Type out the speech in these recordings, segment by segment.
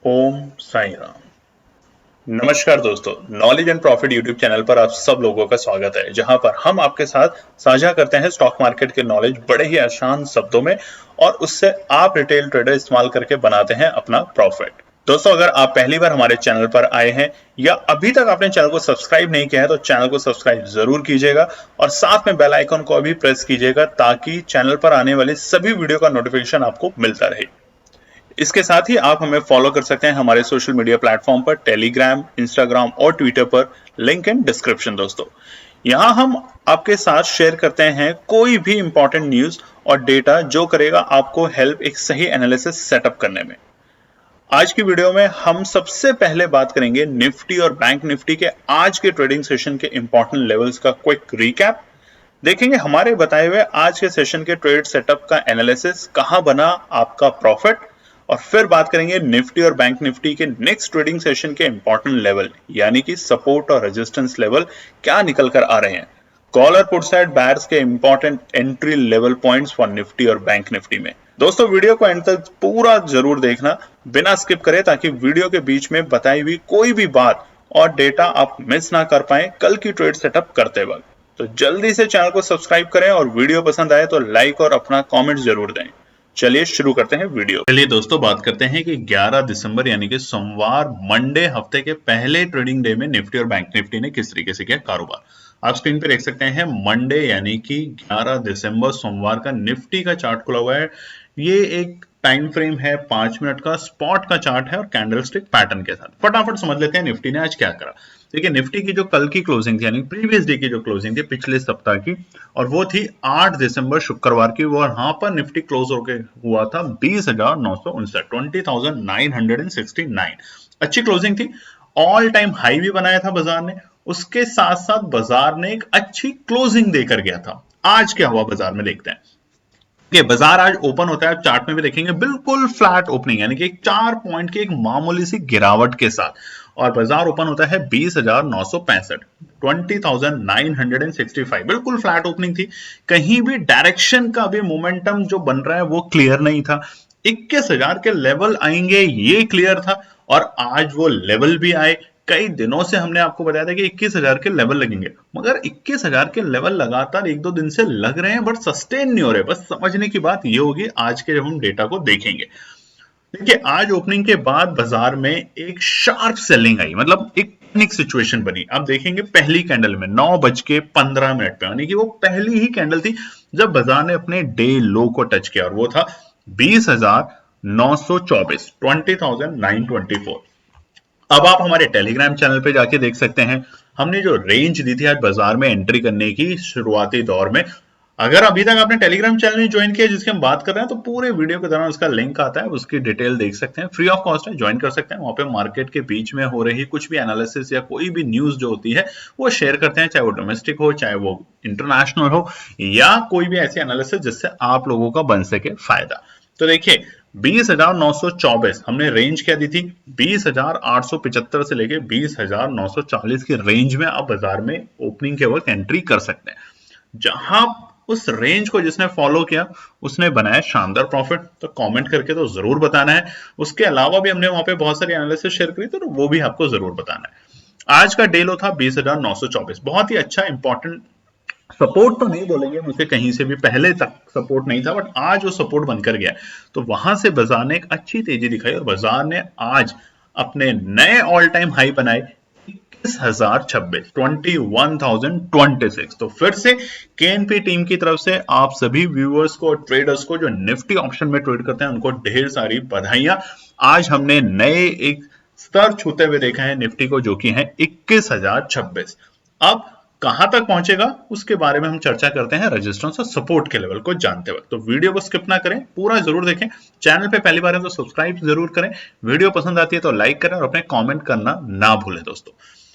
ओम साई राम। नमस्कार दोस्तों, knowledge and profit YouTube channel पर आप सब लोगों का स्वागत है, जहां पर हम आपके साथ साझा करते हैं स्टॉक मार्केट के नॉलेज बड़े ही आसान शब्दों में और उससे आप रिटेल ट्रेडर इस्तेमाल करके बनाते हैं अपना प्रॉफिट। दोस्तों, अगर आप पहली बार हमारे चैनल पर आए हैं या अभी तक आपने चैनल को सब्सक्राइब नहीं किया है तो चैनल को सब्सक्राइब जरूर कीजिएगा और साथ में बेल आइकन को भी प्रेस कीजिएगा ताकि चैनल पर आने वाली सभी वीडियो का नोटिफिकेशन आपको मिलता रहे। इसके साथ ही आप हमें फॉलो कर सकते हैं हमारे सोशल मीडिया प्लेटफॉर्म पर, टेलीग्राम, इंस्टाग्राम और ट्विटर पर, लिंक इन डिस्क्रिप्शन। दोस्तों, यहां हम आपके साथ शेयर करते हैं कोई भी इंपॉर्टेंट न्यूज और डेटा जो करेगा आपको हेल्प एक सही एनालिसिस सेटअप करने में। आज की वीडियो में हम सबसे पहले बात करेंगे निफ्टी और बैंक निफ्टी के आज के ट्रेडिंग सेशन के इंपॉर्टेंट लेवल्स का क्विक रिकैप। देखेंगे हमारे बताए हुए आज के सेशन के ट्रेड सेटअप का एनालिसिस, कहां बना आपका प्रॉफिट, और फिर बात करेंगे निफ्टी और बैंक निफ्टी के नेक्स्ट ट्रेडिंग सेशन के इंपॉर्टेंट लेवल यानी कि सपोर्ट और रेजिस्टेंस लेवल क्या निकल कर आ रहे हैं। कॉल और पुट साइड बायर्स के important entry level points for Nifty और बैंक निफ्टी में। दोस्तों, वीडियो को एंड तक पूरा जरूर देखना बिना स्किप करे, ताकि वीडियो के बीच में बताई हुई कोई भी बात और डेटा आप मिस ना कर पाए कल की ट्रेड सेटअप करते वक्त। तो जल्दी से चैनल को सब्सक्राइब करें और वीडियो पसंद आए तो लाइक और अपना कमेंट जरूर दें। चलिए शुरू करते हैं वीडियो। चलिए दोस्तों, बात करते हैं कि 11 दिसंबर यानी कि सोमवार, मंडे हफ्ते के पहले ट्रेडिंग डे में निफ्टी और बैंक निफ्टी ने किस तरीके से किया कारोबार। आप स्क्रीन पे देख सकते हैं मंडे यानी कि 11 दिसंबर सोमवार का निफ्टी का चार्ट खुला हुआ है। ये एक टाइम फ्रेम है 5 मिनट का, स्पॉट का चार्ट है और कैंडलस्टिक पैटर्न के साथ। फटाफट समझ लेते हैं निफ्टी ने आज क्या करा। देखिए, निफ्टी की जो कल की क्लोजिंग थी यानी प्रीवियस डे की जो क्लोजिंग थी पिछले सप्ताह की, और वो थी 8 दिसंबर शुक्रवार की, वो वहां पर निफ्टी क्लोज होके हुआ था 20,959, 20,969। अच्छी क्लोजिंग थी, ऑल टाइम हाई भी बनाया था बाजार ने। उसके साथ साथ बाजार ने एक अच्छी क्लोजिंग देकर गया था। आज क्या हुआ बाजार में देखते हैं। बाजार आज ओपन होता है, चार्ट में भी देखेंगे बिल्कुल फ्लैट ओपनिंग यानी कि 4 पॉइंट की एक मामूली सी गिरावट के साथ, और बाजार ओपन होता है 20,965, 20,965। बिल्कुल फ्लैट ओपनिंग थी, कहीं भी डायरेक्शन का भी मोमेंटम जो बन रहा है वो क्लियर नहीं था। 21,000 के लेवल आएंगे ये क्लियर था, और आज वो लेवल भी आए। कई दिनों से हमने आपको बताया था कि 21,000 के लेवल लगेंगे, मगर 21,000 के लेवल लगातार 1-2 दिन से लग रहे हैं बट सस्टेन नहीं हो रहे। बस समझने की बात ये होगी आज के जब हम डेटा को देखेंगे। देखिए, आज ओपनिंग के बाद बाजार में एक शार्प सेलिंग आई, मतलब एक पैनिक सिचुएशन बनी। आप देखेंगे पहली कैंडल में 9:15 पे, यानी कि वो पहली ही कैंडल थी जब बाजार ने अपने डे लो को टच किया, और वो था 20,924, 20,924। अब आप हमारे टेलीग्राम चैनल पे जाके देख सकते हैं हमने जो रेंज दी थी आज बाजार में एंट्री करने की शुरुआती दौर में। अगर अभी तक आपने टेलीग्राम चैनल नहीं ज्वाइन किया जिसकी हम बात कर रहे हैं तो पूरे वीडियो के दौरान उसका लिंक आता है, उसकी डिटेल देख सकते हैं, फ्री ऑफ कॉस्ट है, ज्वाइन कर सकते हैं। वहां पे मार्केट के बीच में हो रही कुछ भी एनालिसिस या कोई भी न्यूज जो होती है वो शेयर करते हैं, चाहे वो डोमेस्टिक हो चाहे वो इंटरनेशनल हो या कोई भी ऐसी एनालिसिस जिससे आप लोगों का बन सके फायदा। तो देखिए, 20,924 हमने रेंज क्या दी थी, 20,875 से लेके 20,940 की रेंज में आप बाजार में ओपनिंग के वक्त एंट्री कर सकते हैं। जहां उस रेंज को जिसने फॉलो किया उसने बनाया शानदार प्रॉफिट। तो कमेंट करके तो जरूर बताना है। उसके अलावा भी हमने वहां पे बहुत सारी एनालिसिस शेयर करी, तो वो भी आपको जरूर बताना है। आज का डे लो था 20,924, बहुत ही अच्छा इंपॉर्टेंट सपोर्ट तो नहीं बोलेंगे, मुझे कहीं से भी पहले तक सपोर्ट नहीं था, बट आज वो सपोर्ट बनकर गया। तो वहां से बाजार ने एक अच्छी तेजी दिखाई और बाजार ने आज अपने नए ऑल टाइम हाई बनाए 21,026, 21,026। तो फिर से केएनपी टीम की तरफ से आप सभी व्यूअर्स को, ट्रेडर्स को जो निफ्टी ऑप्शन में ट्रेड करते हैं उनको ढेर सारी बधाइयां। आज हमने नए एक स्तर छूते हुए देखा है निफ्टी को, जो कि है 21,026। अब कहां तक पहुंचेगा उसके बारे में हम चर्चा करते हैं रेजिस्टेंस और सपोर्ट के लेवल को जानते वक्त। तो वीडियो को स्किप ना करें, पूरा जरूर देखें। चैनल पे पहली बार है तो सब्सक्राइब जरूर करें, वीडियो पसंद आती है तो लाइक करें और अपने कमेंट करना ना भूलें। दोस्तों,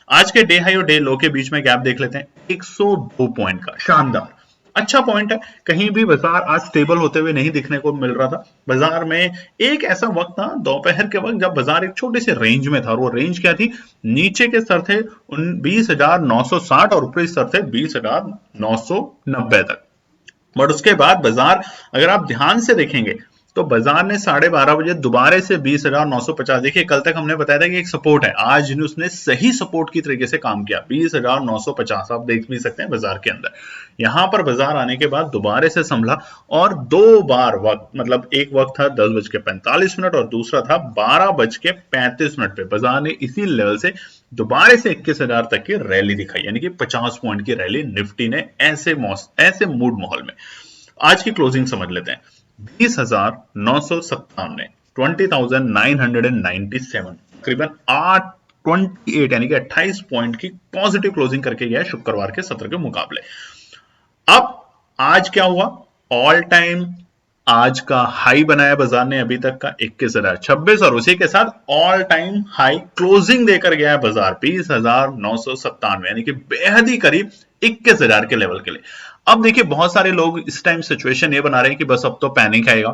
आज के डे हाई और डे लो के बीच में गैप देख लेते हैं, 102 पॉइंट का शानदार अच्छा पॉइंट है। कहीं भी बाजार आज स्टेबल होते हुए नहीं दिखने को मिल रहा था। बाजार में एक ऐसा वक्त था दोपहर के वक्त जब बाजार एक छोटे से रेंज में था, और वो रेंज क्या थी, नीचे के स्तर थे 20,960 और ऊपरी स्तर थे 20,990 तक। बट उसके बाद बाजार, अगर आप ध्यान से देखेंगे, तो बाजार ने 12:30 बजे दोबारा से 20,950, देखिए कल तक हमने बताया था कि एक सपोर्ट है, आज उसने सही सपोर्ट की तरीके से काम किया, 20,950 आप देख भी सकते हैं बाजार के अंदर। यहां पर बाजार आने के बाद दोबारा से संभला और दो बार वक्त, मतलब एक वक्त था 10:45 और दूसरा था 12:35 पे बाजार ने इसी लेवल से दोबारा से 21,000 तक की रैली दिखाई, यानी कि 50 पॉइंट की रैली निफ्टी ने ऐसे मूड माहौल में। आज की क्लोजिंग समझ लेते हैं। 20,957, 20,997, तकरीबन 28 यानी कि 28 पॉइंट की पॉजिटिव क्लोजिंग करके गया शुक्रवार के सत्र के मुकाबले। अब आज क्या हुआ, ऑल टाइम आज का हाई बनाया बाजार ने अभी तक का 21,026 और उसी के साथ ऑल टाइम हाई क्लोजिंग देकर गया है बाजार 20,997, यानी कि बेहद ही करीब 21,000 के लेवल के लिए। अब देखिए बहुत सारे लोग इस टाइम सिचुएशन ये बना रहे हैं कि बस अब तो पैनिक आएगा,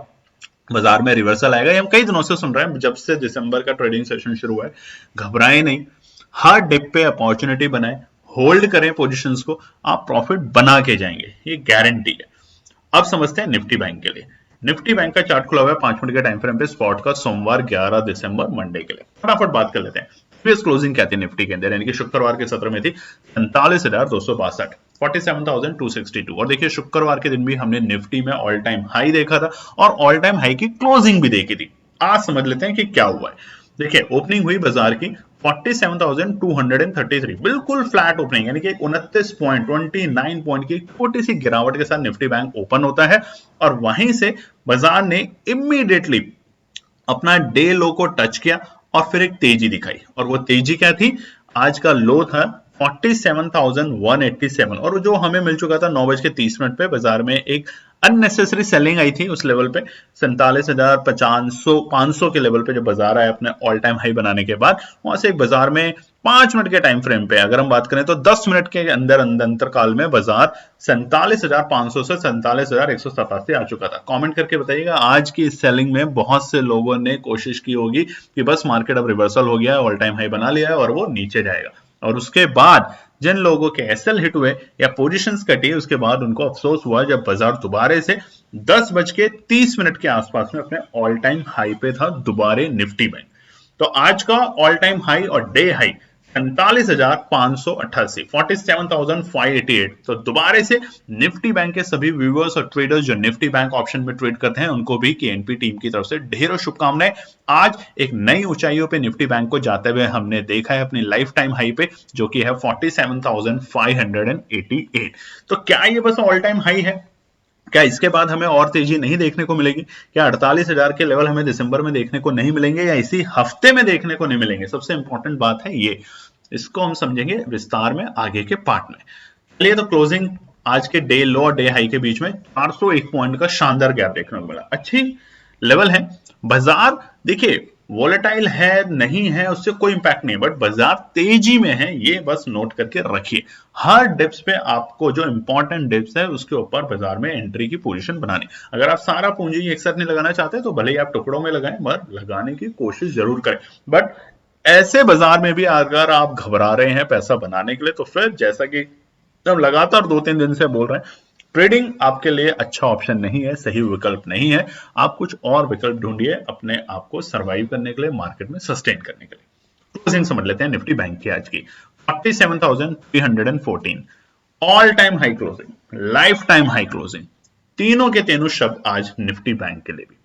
बाजार में रिवर्सल आएगा। हम कई दिनों से सुन रहे हैं, जब से दिसंबर का ट्रेडिंग सेशन शुरू हुआ है, घबराएं नहीं, हर डिप पे अपॉर्चुनिटी बनाए, होल्ड करें पोजीशंस को, आप प्रॉफिट बना के जाएंगे, ये गारंटी है। अब समझते हैं निफ्टी बैंक के लिए। निफ्टी बैंक का चार्ट खुला हुआ है 5 मिनट के टाइम फ्रेम पे, स्पॉट का सोमवार 11 दिसंबर मंडे के लिए। फटाफट बात कर लेते हैं प्रीवियस क्लोजिंग क्या थी निफ्टी के अंदर, यानी कि शुक्रवार के सत्र में थी 47,262, 47,262। और देखिए शुक्रवार के दिन भी हमने निफ्टी में ऑल टाइम हाई देखा था और ऑल टाइम हाई की क्लोजिंग भी देखी थी। आज समझ लेते हैं कि क्या हुआ है। देखिए ओपनिंग हुई बाजार की 47,233, बिल्कुल फ्लैट ओपनिंग, यानी कि 29 पॉइंट 29 पॉइंट की छोटी सी गिरावट के साथ निफ्टी बैंक ओपन होता है और वहीं से बाजार ने इमीडिएटली अपना डे लो को टच किया और फिर एक तेजी दिखाई, और वो तेजी क्या थी, आज का लो था 47,187 और जो हमें मिल चुका था 9:30 पे बाजार में एक अननेसेसरी सेलिंग आई थी उस लेवल पे 47,500 के लेवल पे जब बाजार आया अपने ऑल टाइम हाई बनाने के बाद, वहां से एक बाजार में 5 मिनट के टाइम फ्रेम पे अगर हम बात करें तो 10 मिनट के अंदर अंतरकाल में बाजार 47,500 से 47,187 आ चुका था। कमेंट करके बताइएगा आज की इस सेलिंग में बहुत से लोगों ने कोशिश की होगी कि बस मार्केट अब रिवर्सल हो गया है, ऑल टाइम हाई बना लिया है और वो नीचे जाएगा, और उसके बाद जिन लोगों के एसएल हिट हुए या पोजीशंस कटी, उसके बाद उनको अफसोस हुआ जब बाजार दोबारे से 10:30 के आसपास में अपने ऑल टाइम हाई पे था दोबारे निफ्टी बैंक। तो आज का ऑल टाइम हाई और डे हाई 47,588, 47,588। तो दोबारा से निफ्टी बैंक के सभी व्यूअर्स और ट्रेडर्स जो निफ्टी बैंक ऑप्शन में ट्रेड करते हैं उनको भी केएनपी टीम की तरफ से ढेरों शुभकामनाएं। आज एक नई ऊंचाइयों पे निफ्टी बैंक को जाते हुए हमने देखा है अपनी लाइफ टाइम हाई पे, जो कि है 47,588। तो क्या ये बस ऑल टाइम हाई है? क्या इसके बाद हमें और तेजी नहीं देखने को मिलेगी? क्या 48,000 के लेवल हमें दिसंबर में देखने को नहीं मिलेंगे या इसी हफ्ते में देखने को नहीं मिलेंगे? सबसे इंपॉर्टेंट बात है ये, इसको हम समझेंगे विस्तार में आगे के पार्ट में। चलिए, तो क्लोजिंग आज के डे लो और डे हाई के बीच में 401 पॉइंट का शानदार गैप देखने को मिला, अच्छी लेवल है। बाजार देखिए वोलेटाइल है नहीं है उससे कोई इंपैक्ट नहीं, बट बाजार तेजी में है, ये बस नोट करके रखिए। हर डिप्स पे आपको जो इंपॉर्टेंट डिप्स है उसके ऊपर बाजार में एंट्री की पोजीशन बनानी। अगर आप सारा पूंजी एक साथ नहीं लगाना चाहते तो भले ही आप टुकड़ों में लगाएं, मगर लगाने की कोशिश जरूर करें। बट ऐसे बाजार में भी अगर आप घबरा रहे हैं पैसा बनाने के लिए, तो फिर जैसा कि हम लगातार 2-3 दिन से बोल रहे हैं, ट्रेडिंग आपके लिए अच्छा ऑप्शन नहीं है, सही विकल्प नहीं है। आप कुछ और विकल्प ढूंढिए अपने आप को सर्वाइव करने के लिए, मार्केट में सस्टेन करने के लिए। क्लोजिंग समझ लेते हैं निफ्टी बैंक की आज की 47,314, all time high closing, life time high closing, तीनों के तीनों शब्द आज निफ्टी बैंक के लिए भी।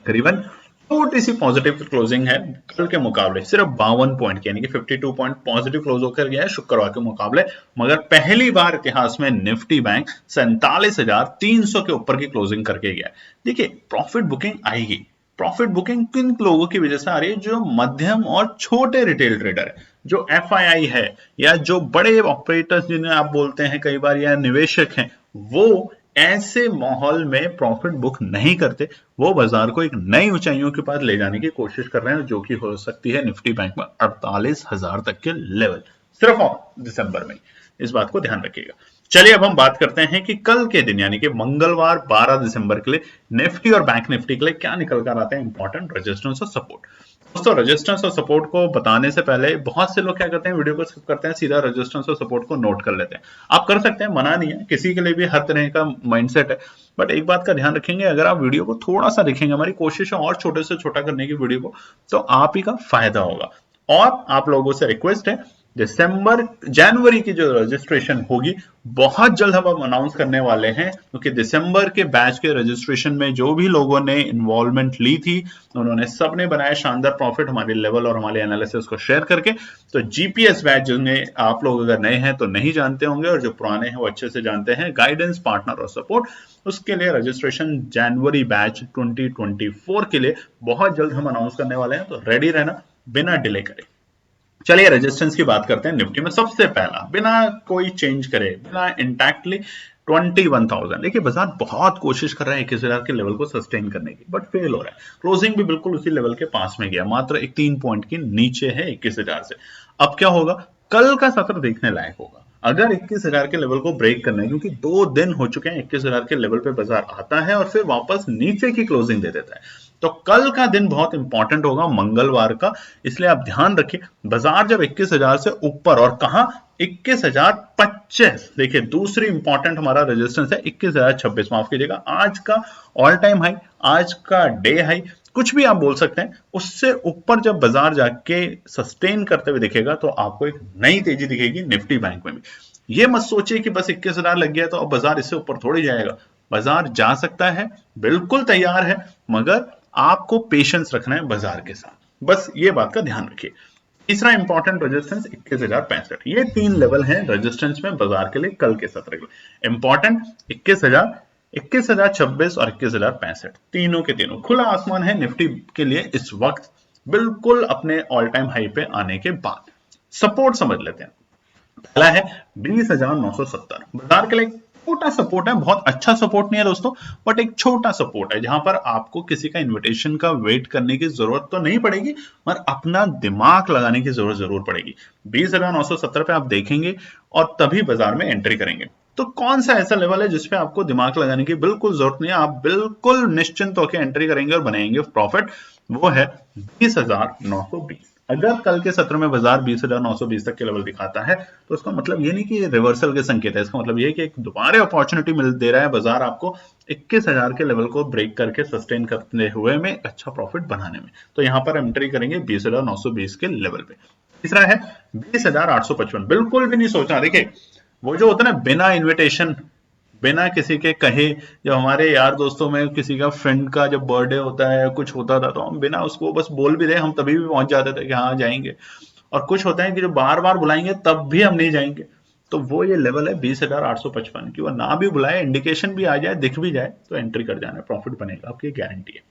करीबन छोटी सी पॉजिटिव क्लोजिंग है कल के मुकाबले, सिर्फ 52 पॉइंट की, यानी कि 52 पॉइंट पॉजिटिव क्लोज होकर गया है शुक्रवार के मुकाबले। मगर पहली बार इतिहास में निफ्टी बैंक 47,300 के ऊपर की क्लोजिंग करके गया है। देखिए प्रॉफिट बुकिंग आएगी, प्रॉफिट बुकिंग किन लोगों की वजह से आ रही है? जो मध्यम और छोटे रिटेल ट्रेडर है, जो एफआईआई है या जो बड़े ऑपरेटर्स जिन्हें आप बोलते हैं कई बार, या निवेशक हैं, वो ऐसे माहौल में प्रॉफिट बुक नहीं करते, वो बाजार को एक नई ऊंचाइयों के पास ले जाने की कोशिश कर रहे हैं, जो कि हो सकती है निफ्टी बैंक में 48,000 तक के लेवल, सिर्फ दिसंबर में। इस बात को ध्यान रखिएगा। चलिए अब हम बात करते हैं कि कल के दिन यानी कि मंगलवार 12 दिसंबर के लिए निफ्टी और बैंक निफ्टी के लिए क्या निकल कर आते हैं इंपॉर्टेंट रेजिस्टेंस और सपोर्ट। दोस्तों रेजिस्टेंस और सपोर्ट को बताने से पहले बहुत से लोग क्या करते हैं, वीडियो को स्किप करते हैं, सीधा रेजिस्टेंस और सपोर्ट को नोट कर लेते हैं। आप कर सकते हैं, मना नहीं है, किसी के लिए भी हर तरह का माइंडसेट है। बट एक बात का ध्यान रखेंगे, अगर आप वीडियो को थोड़ा सा देखेंगे, हमारी कोशिश है और छोटे से छोटा करने की वीडियो को, तो आप ही का फायदा होगा। और आप लोगों से रिक्वेस्ट है, जनवरी की जो रजिस्ट्रेशन होगी बहुत जल्द हम अनाउंस करने वाले हैं, क्योंकि दिसंबर के बैच के रजिस्ट्रेशन में जो भी लोगों ने इन्वॉल्वमेंट ली थी उन्होंने सबने बनाया शानदार प्रॉफिट हमारे लेवल और हमारे एनालिसिस को शेयर करके। तो जीपीएस बैच जिन्हें आप लोग अगर नए हैं तो नहीं जानते होंगे, और जो पुराने हैं वो अच्छे से जानते हैं, गाइडेंस, पार्टनर और सपोर्ट, उसके लिए रजिस्ट्रेशन जनवरी बैच 2024 के लिए बहुत जल्द हम अनाउंस करने वाले हैं, तो रेडी रहना बिना डिले करे। चलिए रेजिस्टेंस की बात करते हैं। निफ्टी में सबसे पहला, बिना कोई चेंज करे, बिना इंटैक्टली 21,000। देखिए बाजार बहुत कोशिश कर रहा है 21,000 के लेवल को सस्टेन करने की, बट फेल हो रहा है। क्लोजिंग भी बिल्कुल उसी लेवल के पास में गया, मात्र एक 3 पॉइंट की नीचे है 21,000 से। अब क्या होगा, कल का सत्र देखने लायक होगा। अगर 21,000 के लेवल को ब्रेक करना है, क्योंकि 2 दिन हो चुके हैं 21,000 के लेवल पे बाजार आता है और फिर वापस नीचे की क्लोजिंग दे देता है, तो कल का दिन बहुत इंपॉर्टेंट होगा, मंगलवार का। इसलिए आप ध्यान रखिए, बाजार जब 21,000 से ऊपर, और कहां, 21,025, देखिए दूसरी इंपॉर्टेंट हमारा रेजिस्टेंस है 21,026, माफ कीजिएगा, आज का ऑल टाइम हाई, आज का डे हाई, कुछ भी आप बोल सकते हैं। उससे ऊपर जब बाजार जाके सस्टेन करते हुए दिखेगा तो आपको एक नई तेजी दिखेगी निफ्टी बैंक में भी। ये मत सोचिए कि बस 21,000 लग गया तो अब बाजार इससे ऊपर थोड़ी जाएगा, बाजार जा सकता है, बिल्कुल तैयार है, मगर आपको पेशेंस रखना है बाजार के साथ, बस ये बात का ध्यान रखिए। तीसरा इंपॉर्टेंट रेजिस्टेंस 21,065, ये 3 लेवल हैं रेजिस्टेंस में बाजार के लिए कल के सत्र के लिए। इंपॉर्टेंट 21,000, 21,026 और 21,065, तीनों के तीनों खुला आसमान है निफ्टी के लिए इस वक्त, बिल्कुल अपने ऑल टाइम हाई पे आने के बाद। सपोर्ट समझ लेते हैं, पहला है 20,970, बाजार के लिए छोटा सपोर्ट है, बहुत अच्छा सपोर्ट नहीं है दोस्तों, बट एक छोटा सपोर्ट है जहां पर आपको किसी का इन्विटेशन का वेट करने की जरूरत तो नहीं पड़ेगी, मगर अपना दिमाग लगाने की जरूरत जरूर पड़ेगी। 20,970 पे आप देखेंगे और तभी बाजार में एंट्री करेंगे। तो कौन सा ऐसा लेवल है जिसपे आपको दिमाग लगाने की बिल्कुल जरूरत नहीं है, आप बिल्कुल निश्चिंत होकर एंट्री करेंगे और बनाएंगे प्रॉफिट, वो है 20,920। अगर कल के सत्र में बाजार 20,920 तक के लेवल दिखाता है तो उसका मतलब ये नहीं कि रिवर्सल के संकेत है, इसका मतलब ये कि एक दोबारा अपॉर्चुनिटी मिल दे रहा है बाजार आपको 21,000 के लेवल को ब्रेक करके सस्टेन करते हुए में अच्छा प्रॉफिट बनाने में। तो यहां पर एंट्री करेंगे 20,920 के लेवल पे। तीसरा है 20,855, बिल्कुल भी नहीं सोचना। देखिए वो जो होता है ना, बिना इन्विटेशन, बिना किसी के कहे, जब हमारे यार दोस्तों में किसी का फ्रेंड का जब बर्थडे होता है, कुछ होता था, तो हम बिना उसको बस बोल भी रहे हम तभी भी पहुंच जाते थे कि हाँ जाएंगे। और कुछ होता है कि जो बार बार बुलाएंगे तब भी हम नहीं जाएंगे। तो वो ये लेवल है 20,855 की, वो ना भी बुलाए, इंडिकेशन भी आ जाए, दिख भी जाए, तो एंट्री कर जाना, प्रॉफिट बनेगा, आपकी गारंटी है।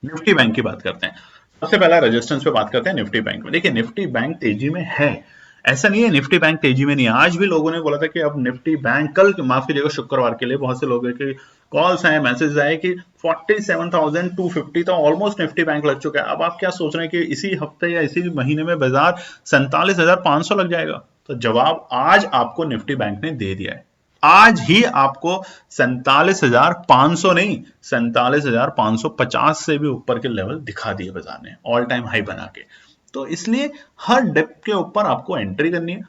निफ्टी बैंक की बात करते हैं, सबसे पहला रेजिस्टेंस पे बात करते हैं निफ्टी बैंक में। देखिए निफ्टी बैंक तेजी में है, ऐसा नहीं है निफ्टी बैंक तेजी में नहीं है। आज भी लोगों ने बोला था कि अब निफ्टी बैंक, कल माफ कीजिएगा शुक्रवार के लिए बहुत से लोगों के कॉल्स आए, मैसेज आए कि 47,250 तो ऑलमोस्ट निफ्टी बैंक लग चुका है। अब आप क्या सोच रहे हैं कि इसी हफ्ते या इसी महीने में बाजार 47,500 लग जाएगा? तो जवाब आज आपको निफ्टी बैंक ने दे दिया है, आज ही आपको 47,500 नहीं, 47,550 से भी ऊपर के लेवल दिखा दिए बाजार ने, ऑल टाइम हाई बना के। तो इसलिए हर डिप के ऊपर आपको एंट्री करनी है,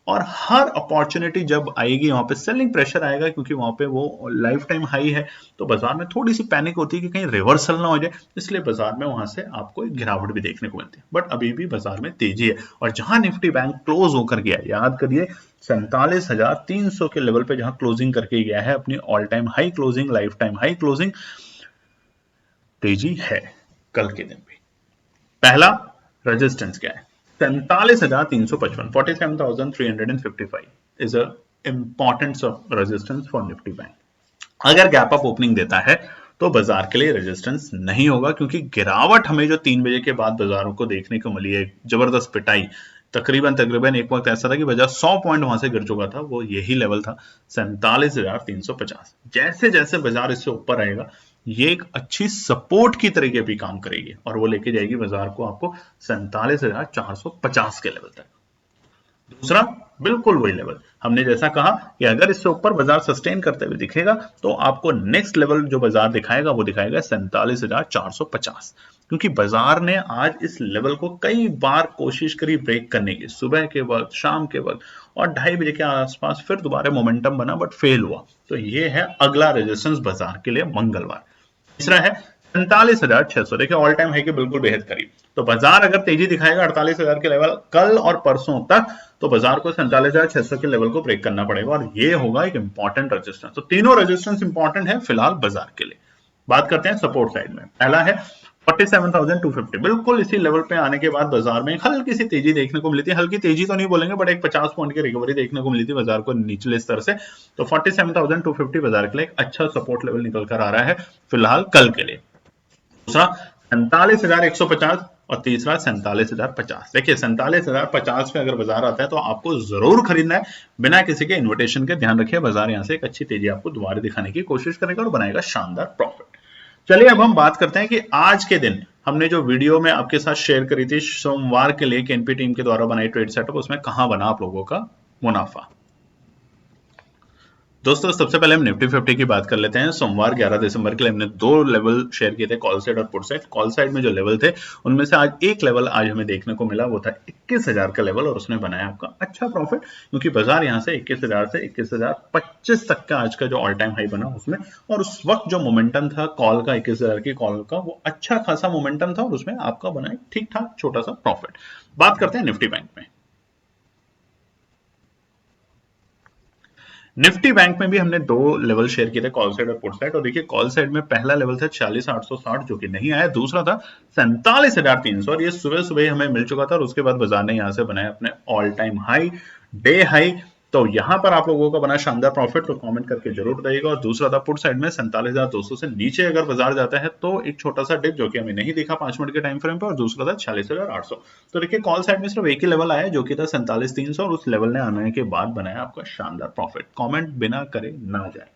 और हर अपॉर्चुनिटी जब आएगी वहां पे सेलिंग प्रेशर आएगा, क्योंकि वहां पे वो लाइफ टाइम हाई है, तो बाजार में थोड़ी सी पैनिक होती है कि कहीं रिवर्सल ना हो जाए, इसलिए बाजार में वहां से आपको एक गिरावट भी देखने को मिलती है। बट अभी भी बाजार में तेजी है, और जहां निफ्टी बैंक क्लोज होकर गया, याद करिए 47,300 के लेवल पे जहां क्लोजिंग करके गया है, अपनी all time high closing, life time high closing, तेजी है कल के दिन भी। पहला रेजिस्टेंस क्या है, 47,355, 47,355 is a important resistance for Nifty bank. अगर गैप अप ओपनिंग देता है तो बाजार के लिए रेजिस्टेंस नहीं होगा, क्योंकि गिरावट हमें जो 3 बजे के बाद बाजारों को देखने को मिली है, जबरदस्त पिटाई, तकरीबन एक वक्त ऐसा था कि बाजार 100 पॉइंट वहां से गिर चुका था, वो यही लेवल था 47,350। जैसे जैसे बाजार इससे ऊपर आएगा, ये एक अच्छी सपोर्ट की तरीके भी काम करेगी, और वो लेके जाएगी बाजार को आपको 47,450 के लेवल तक। दूसरा बिल्कुल वही लेवल हमने जैसा कहा कि अगर इससे ऊपर बाजार सस्टेन करते हुए दिखेगा तो आपको नेक्स्ट लेवल जो बाजार दिखाएगा वो दिखाएगा 47,450, क्योंकि बाजार ने आज इस लेवल को कई बार कोशिश करी ब्रेक करने की, सुबह के वक्त, शाम के वक्त और 2:30 बजे के आसपास फिर दोबारा मोमेंटम बना बट फेल हुआ। तो ये है अगला रेजिस्टेंस बाजार के लिए मंगलवार। तीसरा है 47,600, देखिए ऑल टाइम हाई के बिल्कुल बेहद करीब। तो बाजार अगर तेजी दिखाएगा 48,000 के लेवल कल और परसों तक, तो बाजार को 47,600 के लेवल को ब्रेक करना पड़ेगा और ये होगा एक इंपॉर्टेंट रेजिस्टेंस। तो तीनों रेजिस्टेंस इंपॉर्टेंट है फिलहाल बाजार के लिए। बात करते हैं सपोर्ट साइड में। पहला है 47,250, बिल्कुल इसी लेवल पे आने के बाद बाजार में हल्की सी तेजी देखने को मिली थी। हल्की तेजी तो नहीं बोलेंगे बट एक 50 पॉइंट की रिकवरी देखने को मिली थी बाजार को निचले स्तर से। तो 47,250 बाजार के लिए एक अच्छा सपोर्ट लेवल निकल कर आ रहा है फिलहाल कल के लिए। दूसरा 47,150 और तीसरा 47,050। देखिए 47,050 पे अगर बाजार आता है तो आपको जरूर खरीदना है बिना किसी के इन्विटेशन के। ध्यान रखिए बाजार यहां से एक अच्छी तेजी आपको दोबारा दिखाने की कोशिश करेगा और बनाएगा शानदार प्रॉफिट। चलिए अब हम बात करते हैं कि आज के दिन हमने जो वीडियो में आपके साथ शेयर करी थी सोमवार के लिए केएनपी टीम के द्वारा बनाई ट्रेड सेटअप, उसमें कहां बना आप लोगों का मुनाफा। दोस्तों सबसे पहले हम निफ्टी 50 की बात कर लेते हैं। सोमवार 11 दिसंबर के लिए हमने दो लेवल शेयर किए थे, कॉल साइड और पुट साइड। कॉल साइड में जो लेवल थे उनमें से आज एक लेवल आज हमें देखने को मिला, वो था 21,000 का लेवल और उसने बनाया आपका अच्छा प्रॉफिट, क्योंकि बाजार यहां से 21,000 से 21,025 तक का आज का जो ऑल टाइम हाई बना उसमें, और उस वक्त जो मोमेंटम था कॉल का 21,000 की कॉल का वो अच्छा खासा मोमेंटम था और उसमें आपका बना ठीक ठाक छोटा सा प्रॉफिट। बात करते हैं निफ्टी बैंक में। निफ्टी बैंक में भी हमने दो लेवल शेयर किए थे, कॉल साइड और पुट साइड। और देखिए कॉल साइड में पहला लेवल था 46,860 जो कि नहीं आया, दूसरा था 47,300 और ये सुबह सुबह हमें मिल चुका था और उसके बाद बाजार ने यहां से बनाया अपने all time high, day high. तो यहां पर आप लोगों का बना शानदार प्रॉफिट, तो कमेंट करके जरूर बताइएगा। और दूसरा था पुट साइड में 47,200 से नीचे अगर बाजार जाता है तो एक छोटा सा डिप जो कि हमें नहीं दिखा 5 मिनट के टाइम फ्रेम पे, और दूसरा था 46,800। तो देखिए कॉल साइड में सिर्फ एक ही लेवल आया जो कि था 47,300 और उस लेवल ने आने के बाद बनाया आपका शानदार प्रॉफिट। कमेंट बिना करे ना जाए।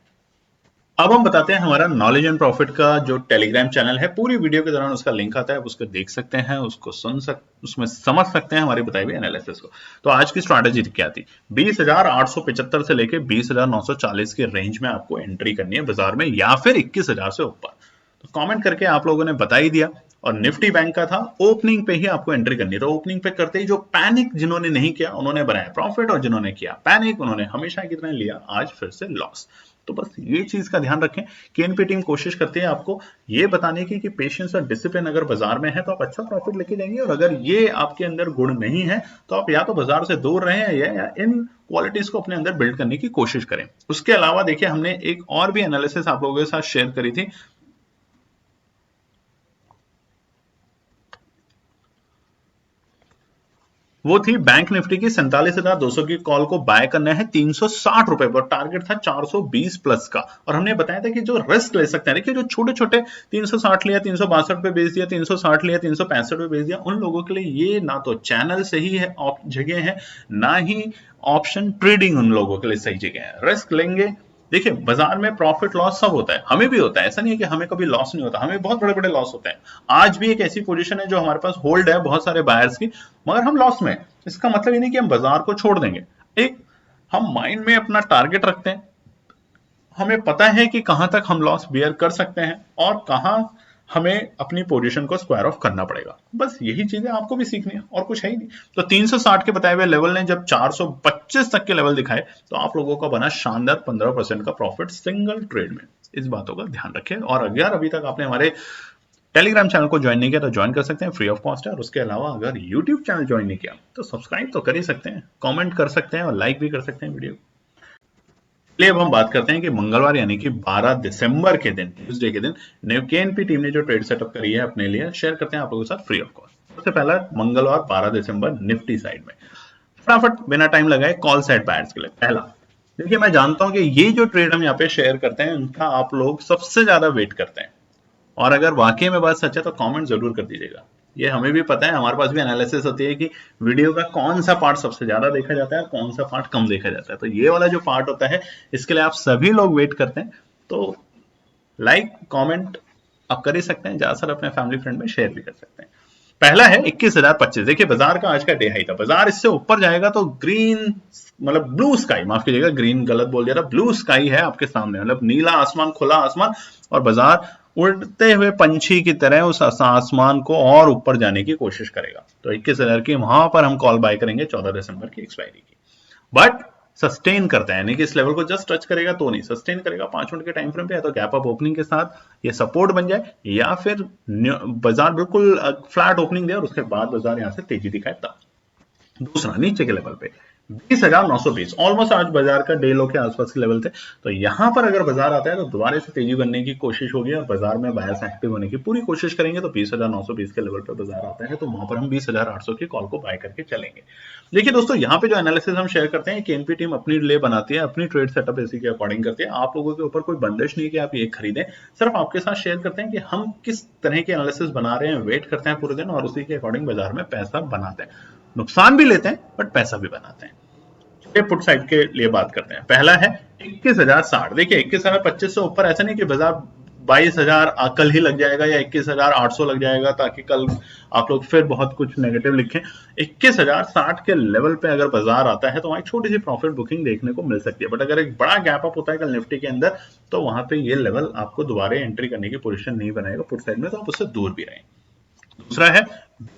अब हम बताते हैं हमारा नॉलेज एंड प्रॉफिट का जो टेलीग्राम चैनल है, पूरी वीडियो के दौरान उसका लिंक आता है, उसको देख सकते हैं, उसको उसमें समझ सकते हैं हमारी बताई हुई एनालिसिस को। तो आज की स्ट्रैटेजी क्या थी, 20,875 से लेके 20,940 के रेंज में आपको एंट्री करनी है बाजार में, या फिर 21,000 से ऊपर। तो कमेंट करके आप लोगों ने बता ही दिया। और निफ्टी बैंक का था ओपनिंग पे ही आपको एंट्री करनी है, तो ओपनिंग पे करते ही जो पैनिक जिन्होंने नहीं किया उन्होंने बनाया प्रॉफिट, और जिन्होंने किया पैनिक उन्होंने हमेशा की तरह लिया आज फिर से लॉस। तो बस ये चीज का ध्यान रखें। केएनपी टीम कोशिश करती है आपको ये बताने की कि पेशेंस और डिसिप्लिन अगर बाजार में है तो आप अच्छा प्रॉफिट लेके जाएंगे, और अगर ये आपके अंदर गुण नहीं है तो आप या तो बाजार से दूर रहें या इन क्वालिटीज को अपने अंदर बिल्ड करने की कोशिश करें। उसके अलावा देखिए हमने एक और भी एनालिसिस आप लोगों के साथ शेयर करी थी, वो थी बैंक निफ्टी की 47,200 की कॉल को बाय करना है 360 रुपए पर, टारगेट था 420 प्लस का। और हमने बताया था कि जो रिस्क ले सकते हैं, देखिए जो छोटे छोटे 360 लिया, 362 पे बेच दिया, 360 लिया, 365 पे बेच दिया, उन लोगों के लिए ये ना तो चैनल सही है जगह है, ना ही ऑप्शन ट्रेडिंग उन लोगों के लिए सही जगह है। रिस्क लेंगे, देखिए बाजार में प्रॉफिट लॉस सब होता है, हमें भी होता है, ऐसा नहीं है कि हमें कभी लॉस नहीं होता, हमें बहुत बड़े बड़े लॉस होते हैं। आज भी एक ऐसी पोजीशन है जो हमारे पास होल्ड है बहुत सारे बायर्स की, मगर हम लॉस में। इसका मतलब ये नहीं कि हम बाजार को छोड़ देंगे, एक हम माइंड में अपना टारगेट रखते हैं, हमें पता है कि कहां तक हम लॉस बियर कर सकते हैं और कहां हमें अपनी पोजीशन को स्क्वायर ऑफ करना पड़ेगा। बस यही चीजें आपको भी सीखनी है और कुछ है ही नहीं। तो 360 के बताए हुए लेवल ने जब 425 तक के लेवल दिखाए तो आप लोगों का बना शानदार 15% का प्रॉफिट सिंगल ट्रेड में। इस बातों का ध्यान रखें। और अगर अभी तक आपने हमारे टेलीग्राम चैनल को ज्वाइन नहीं किया तो ज्वाइन कर सकते हैं, फ्री ऑफ कॉस्ट है। और उसके अलावा अगर यूट्यूब चैनल ज्वाइन नहीं किया तो सब्सक्राइब तो कर ही सकते हैं, कमेंट कर सकते हैं और लाइक भी कर सकते हैं वीडियो। चलिए अब हम बात करते हैं कि मंगलवार यानी कि 12 दिसंबर के दिन, ट्यूसडे के दिन केएनपी टीम ने जो ट्रेड सेटअप करी है अपने लिए, शेयर करते हैं आप लोगों के साथ फ्री ऑफ कॉस्ट। सबसे पहला मंगलवार 12 दिसंबर निफ्टी साइड में, फटाफट बिना टाइम लगाए कॉल साइड बायर्स के लिए पहला। देखिए मैं जानता हूं कि ये जो ट्रेड हम यहाँ पे शेयर करते हैं उनका आप लोग सबसे ज्यादा वेट करते हैं, और अगर वाकई में बात सच है तो कमेंट जरूर कर दीजिएगा। ये हमें भी पता है, हमारे पास भी एनालिसिस होती है कि वीडियो का कौन सा पार्ट सबसे ज्यादा देखा जाता है, कौन सा पार्ट कम देखा जाता है। तो ये वाला जो पार्ट होता है इसके लिए आप सभी लोग वेट करते हैं। तो लाइक कमेंट आप कर ही सकते हैं, ज्यादातर अपने फैमिली फ्रेंड में शेयर भी कर सकते हैं। पहला है 21,025। देखिए बाजार का आज का डे हाई था, बाजार इससे ऊपर जाएगा तो ग्रीन मतलब ब्लू स्काई, माफ कीजिएगा ग्रीन गलत बोल दिया था, ब्लू स्काई है आपके सामने, मतलब नीला आसमान, खुला आसमान, और बाजार उड़ते हुए पंछी की तरह उस आसमान को और ऊपर जाने की कोशिश करेगा। तो 21,000 की वहां पर हम कॉल बाय करेंगे 14 दिसंबर की एक्सपायरी की। बट सस्टेन करता है, यानी कि इस लेवल को जस्ट टच करेगा तो नहीं, सस्टेन करेगा 5 मिनट के टाइम फ्रेम पे, या तो गैप अप ओपनिंग के साथ ये सपोर्ट बन जाए, या फिर बाजार बिल्कुल फ्लैट ओपनिंग दे और उसके बाद बाजार यहां से तेजी दिखाए तब। दूसरा नीचे के लेवल पे 20,920, ऑलमोस्ट आज बाजार का डे लो के आसपास के लेवल थे, तो यहां पर अगर बाजार आता है तो दोबारा से तेजी बनने की कोशिश होगी और बाजार में बायर्स एक्टिव होने की पूरी कोशिश करेंगे। तो 20,920 के लेवल पे बाजार आता है तो वहां पर हम 20,800 की कॉल को बाय करके चलेंगे। देखिए दोस्तों, यहाँ पे जो एनालिसिस हम शेयर करते हैं, केएनपी टीम अपनी लिए बनाती है, अपनी ट्रेड सेटअप इसी के अकॉर्डिंग करती है। आप लोगों के ऊपर कोई बंदिश नहीं है कि आप ये खरीदें, सिर्फ आपके साथ शेयर करते हैं कि हम किस तरह की एनालिसिस बना रहे हैं, वेट करते हैं पूरे दिन और उसी के अकॉर्डिंग बाजार में पैसा बनाते हैं, नुकसान भी लेते हैं बट पैसा भी बनाते हैं। पुट साइड के लिए बात करते हैं। पहला है 21,060। देखिए 21,025 से ऊपर ऐसा नहीं कि बाजार 22,000 कल ही लग जाएगा या 21,800 लग जाएगा ताकि कल आप लोग फिर बहुत कुछ नेगेटिव लिखें। 21,060 के लेवल पे अगर बाजार आता है तो वहां छोटी सी प्रॉफिट बुकिंग देखने को मिल सकती है, बट अगर एक बड़ा गैप अप होता है कल निफ्टी के अंदर तो वहां पे ये लेवल आपको दोबारा एंट्री करने की पोजीशन नहीं बनाएगा पुट साइड में, तो आप उससे दूर भी रहें। दूसरा है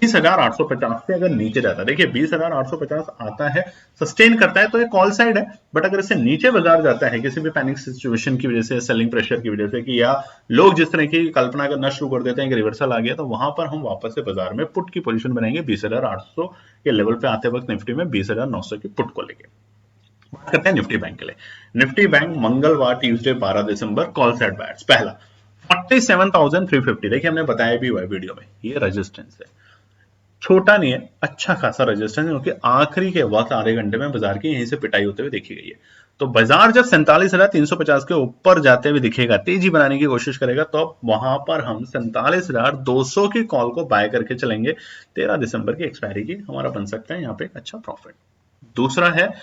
20,850 से अगर नीचे जाता है, देखिए 20,850 आता है, सस्टेन करता है तो ये कॉल साइड है, बट अगर इससे नीचे बाजार जाता है किसी भी पैनिक सिचुएशन की वजह से, सेलिंग प्रेशर की वजह से, कि या लोग जिस तरह की कल्पना करना शुरू कर देते हैं कि रिवर्सल आ गया, तो वहां पर हम वापस से बाजार में पुट की पोजीशन बनाएंगे 20,800 के लेवल पे आते वक्त निफ्टी में 20,900 की पुट को लेके। बात करते हैं निफ्टी बैंक के लिए। निफ्टी बैंक मंगलवार ट्यूसडे 12 दिसंबर कॉल साइड बायर्स। पहला 47,350, देखिए हमने बताया भी हुआ है वीडियो में, ये रेजिस्टेंस है, छोटा नहीं है, अच्छा खासा रेजिस्टेंस है, क्योंकि आखिरी के वक्त आधे घंटे में बाजार की यहीं से पिटाई होते हुए देखी गई है। तो बाजार जब 47,350 के ऊपर जाते हुए दिखेगा, तेजी बनाने की कोशिश करेगा, तो वहां पर हम 47,200 की कॉल को बाय करके चलेंगे। 13 दिसंबर की एक्सपायरी की हमारा बन सकता है यहाँ पे एक अच्छा प्रॉफिट। दूसरा है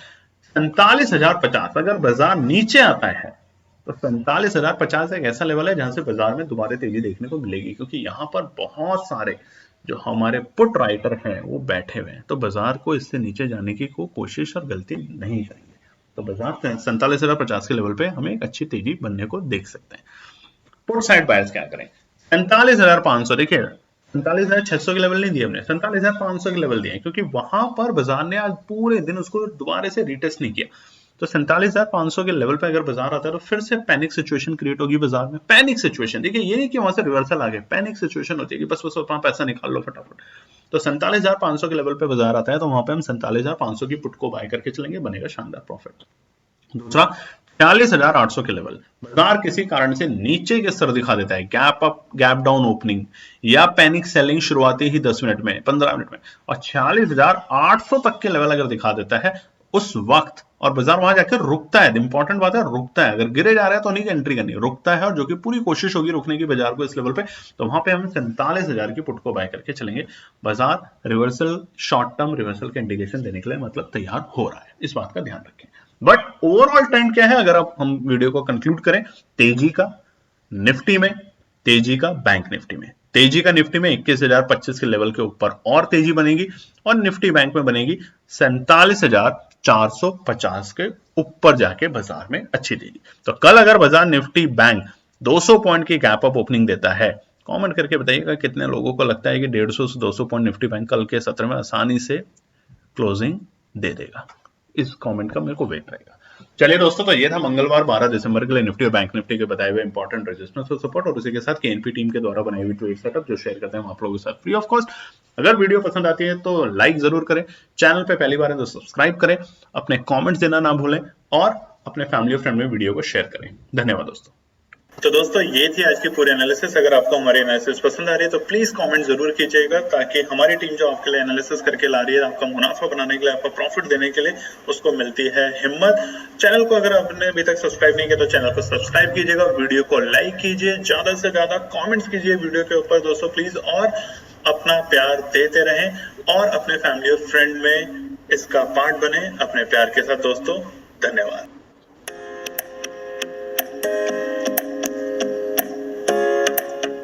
47,050, अगर बाजार नीचे आता है तो 47,050 एक ऐसा लेवल है जहां से बाजार में दोबारा तेजी देखने को मिलेगी, क्योंकि यहां पर बहुत सारे जो हमारे पुट राइटर हैं वो बैठे हुए हैं, तो बाजार को इससे नीचे जाने की कोशिश और गलती नहीं करेंगे। तो बाजार 47,050 के लेवल पे हमें एक अच्छी तेजी बनने को देख सकते हैं। पुट साइड बायर्स क्या करें, 47,500, देखिए 47,600 के लेवल नहीं दिए हमने, 47,500 के लेवल दिए, क्योंकि वहां पर बाजार ने आज पूरे दिन उसको दोबारा से रिटेस्ट नहीं किया। तो 47,500 के लेवल पे अगर बाजार आता है तो फिर से पैनिक सिचुएशन क्रिएट होगी बाजार में। पैनिक सिचुएशन, देखिए ये नहीं कि वहां से रिवर्सल आ गया, पैनिक सिचुएशन होती है कि बस अपना पैसा निकाल लो फटाफट। तो 47,500 के लेवल पे बाजार आता है तो वहां पे हम 47,500 की पुट को बाय करके चलेंगे, बनेगा शानदार प्रॉफिट। दूसरा 46,800 के लेवल, बाजार किसी कारण से नीचे के स्तर दिखा देता है, gap up gap down opening या पैनिक सेलिंग शुरुआती ही 10 मिनट में 15 मिनट में, और 46,800 तक के लेवल अगर दिखा देता है उस वक्त, और बाजार वहां जाकर रुकता है, इंपॉर्टेंट बात है रुकता है, अगर गिरे जा रहा है तो नहीं एंट्री करनी, रुकता है, और जो कि पूरी कोशिश होगी रुकने की बाजार को इस लेवल पे, तो वहां पे हम 47,000 की पुट को बाय करके चलेंगे। बाजार रिवर्सल, शॉर्ट टर्म रिवर्सल के इंडिकेशन देने के लिए मतलब तैयार हो रहा है, इस बात का ध्यान रखें। बट ओवरऑल ट्रेंड क्या है, अगर आप हम वीडियो को कंक्लूड करें, तेजी का निफ्टी में, तेजी का बैंक निफ्टी में, तेजी का निफ्टी में 21,025 के लेवल के ऊपर और तेजी बनेगी, और निफ्टी बैंक में बनेगी 47,450 के ऊपर जाके बाजार में अच्छी तेजी। तो कल अगर बाजार निफ्टी बैंक 200 पॉइंट की गैप अप ओपनिंग देता है, कमेंट करके बताइएगा कितने लोगों को लगता है कि 150 से 200 पॉइंट निफ्टी बैंक कल के सत्र में आसानी से क्लोजिंग दे देगा। इस कमेंट का मेरे को वेट रहेगा। चलिए दोस्तों, तो ये था मंगलवार 12 दिसंबर के लिए निफ्टी और बैंक निफ्टी के बताए हुए इंपॉर्टेंट रेजिस्टेंस और सपोर्ट, और उसी के साथ केएनपी टीम के द्वारा बनाई हुई ट्रेड सेटअप जो शेयर करते हैं आप लोगों के साथ फ्री ऑफ कॉस्ट। अगर वीडियो पसंद आती है तो लाइक जरूर करें, चैनल पे पहली बार है तो सब्सक्राइब करें, अपने कमेंट्स देना ना भूलें, और अपने फैमिली और फ्रेंड में वीडियो को शेयर करें। धन्यवाद दोस्तों। तो दोस्तों ये थी आज की पूरी एनालिसिस। अगर आपको हमारी एनालिसिस पसंद आ रही है तो प्लीज कमेंट जरूर कीजिएगा, ताकि हमारी टीम जो आपके लिए एनालिसिस करके ला रही है, आपका मुनाफा बनाने के लिए, आपका प्रॉफिट देने के लिए, उसको मिलती है हिम्मत। चैनल को अगर आपने अभी तक सब्सक्राइब नहीं किया तो चैनल को सब्सक्राइब कीजिएगा, वीडियो को लाइक कीजिए, ज्यादा से ज्यादा कॉमेंट्स कीजिए वीडियो के ऊपर दोस्तों प्लीज, और अपना प्यार देते रहें और अपने फैमिली और फ्रेंड में इसका पार्ट बने अपने प्यार के साथ दोस्तों। धन्यवाद।